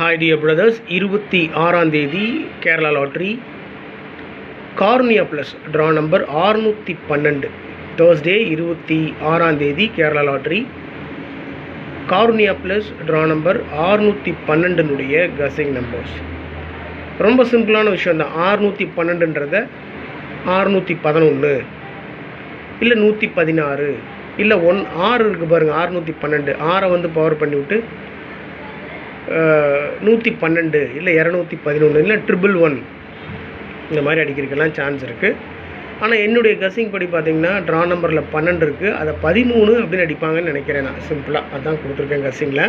Hi dear brothers, 26ஆம் தேதி Kerala lottery Karunya plus draw number 612 Thursday 26ஆம் தேதி Kerala lottery Karunya plus draw number 612னுடைய கசிங் நம்பர்ஸ். ரொம்ப சிம்பிளான விஷயம் தான். 612ன்றத 611 இல்லை 116 இல்லை 6 இருக்குது பாருங்கள். 612 6 வந்து பவர் பண்ணிவிட்டு 112 இல்லை 211 இல்லை 111 இந்த மாதிரி அடிக்கிறதுக்கெல்லாம் சான்ஸ் இருக்குது. ஆனால் என்னுடைய கசிங் படி பார்த்திங்கன்னா ட்ரா நம்பரில் 12 இருக்குது, அதை 13 அப்படின்னு அடிப்பாங்கன்னு நினைக்கிறேன். நான் சிம்பிளாக அதான் கொடுத்துருக்கேன் கசிங்கில்.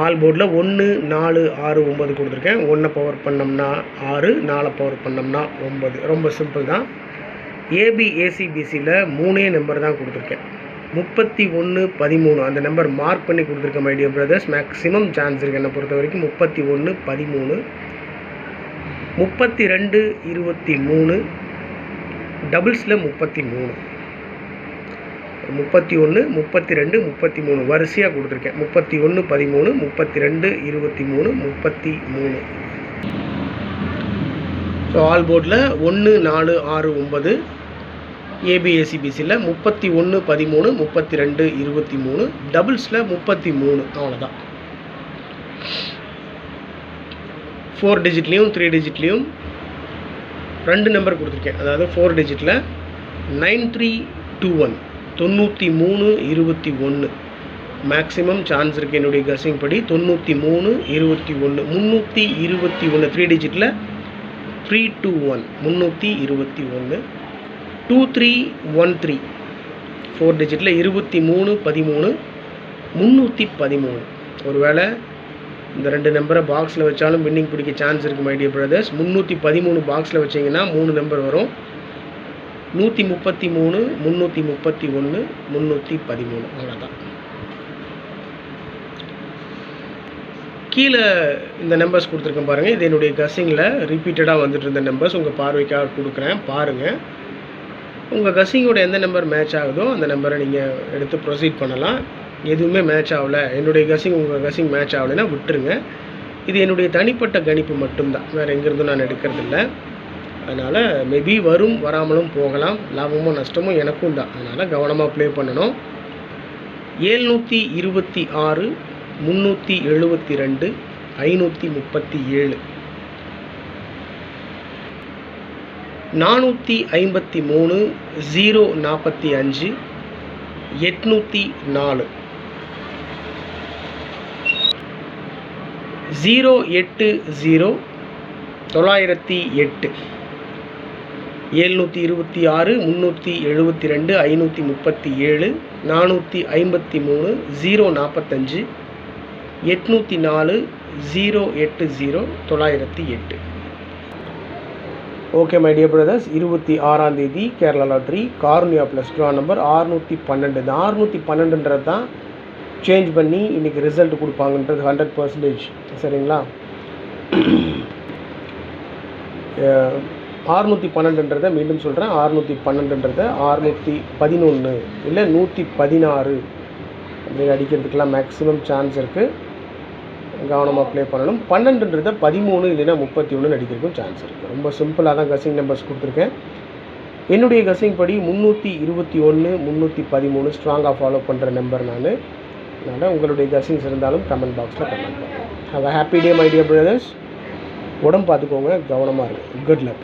ஆல் போர்டில் 1 4 6 9 கொடுத்துருக்கேன். 1 பவர் பண்ணோம்னா 6, 4 பவர் பண்ணோம்னா 9. ரொம்ப சிம்பிள் தான். ஏபிஏசிபிசியில் 3 நம்பர் தான் கொடுத்துருக்கேன். 31 13 அந்த நம்பர் மார்க் பண்ணி கொடுத்துருக்கேன் my dear brothers. Maximum chance இருக்குது என்னை பொறுத்த வரைக்கும். 31 13 32 23 டபுள்ஸில் 33 31 32 33 வரிசையாக கொடுத்துருக்கேன். 31 13 32 23 33. ஸோ ஆல் போர்டில் 1 4 6 9 ஏபிஏசிபிசியில் 31 13 32 23 டபுள்ஸில் 33. அவ்வளோதான். 4 டிஜிட்லேயும் 3 டிஜிட்லேயும் 2 நம்பர் கொடுத்துருக்கேன். அதாவது 4 டிஜிட்டில் 9321 93 21 மேக்ஸிமம் சான்ஸ் இருக்குது என்னுடைய கசிங் படி. 93 21 321 3 டிஜிட்டில் 321 321 2313 4 டிஜிட்டில் 23 13 313. ஒருவேளை இந்த 2 நம்பரை பாக்ஸில் வச்சாலும் வின்னிங் பிடிக்க சான்ஸ் இருக்குது மை டியர் பிரதர்ஸ். 313 பாக்ஸில் வச்சிங்கன்னா 3 நம்பர் வரும். 133 331 313. அவ்வளோதான். கீழே இந்த நம்பர்ஸ் கொடுத்துருக்கேன் பாருங்கள். இது என்னுடைய கசிங்கில் ரிப்பீட்டடாக வந்துட்டு இருந்த நம்பர்ஸ் உங்கள் பார்வைக்காக கொடுக்குறேன். பாருங்கள், உங்கள் கசிங்கோட எந்த நம்பர் மேட்ச் ஆகுதோ அந்த நம்பரை நீங்கள் எடுத்து ப்ரொசீட் பண்ணலாம். எதுவுமே மேட்ச் ஆகலை, என்னுடைய கசிங் உங்கள் கசிங் மேட்ச் ஆகலைன்னா விட்டுருங்க. இது என்னுடைய தனிப்பட்ட கணிப்பு மட்டும்தான், வேறு எங்கேருந்தும் நான் எடுக்கிறதில்ல. அதனால் மேபி வரும் வராமலும் போகலாம், லாபமும் நஷ்டமும் எனக்கும் தான். அதனால் கவனமாக ப்ளே பண்ணணும். 726 372 537 453 045 804 080 908 726 372 537 453 045 804 080 908. ஓகே மை டியர் பிரதர்ஸ், 26ஆம் தேதி Kerala lottery Karunya plus draw number 612. இந்த 612ன்றது தான் சேஞ்ச் பண்ணி இன்றைக்கி ரிசல்ட் கொடுப்பாங்கன்றது 100%. சரிங்களா? 612ன்றதை மீண்டும் சொல்கிறேன். 612ன்றதை 611 இல்லை 116 அப்படின்னு அடிக்கிறதுக்கெலாம் மேக்ஸிமம் சான்ஸ் இருக்குது. கவனமாக ப்ளே பண்ணணும். 12ன்றதை 13 இல்லைன்னா 31 அடிக்கிறதுக்கும் சான்ஸ் இருக்குது. ரொம்ப சிம்பிளாக தான் கசிங் நம்பர்ஸ் கொடுத்துருக்கேன். என்னுடைய கசிங் படி 321 313 ஸ்ட்ராங்காக ஃபாலோ பண்ணுற நம்பர் நான். அதனால் உங்களுடைய கசிங்ஸ் இருந்தாலும் கமெண்ட் பாக்ஸில் கமெண்ட் பண்ணுங்கள். Have a happy day my dear brothers. உடம்பு பார்த்துக்கோங்க, கவனமாக இருக்குது. Good luck.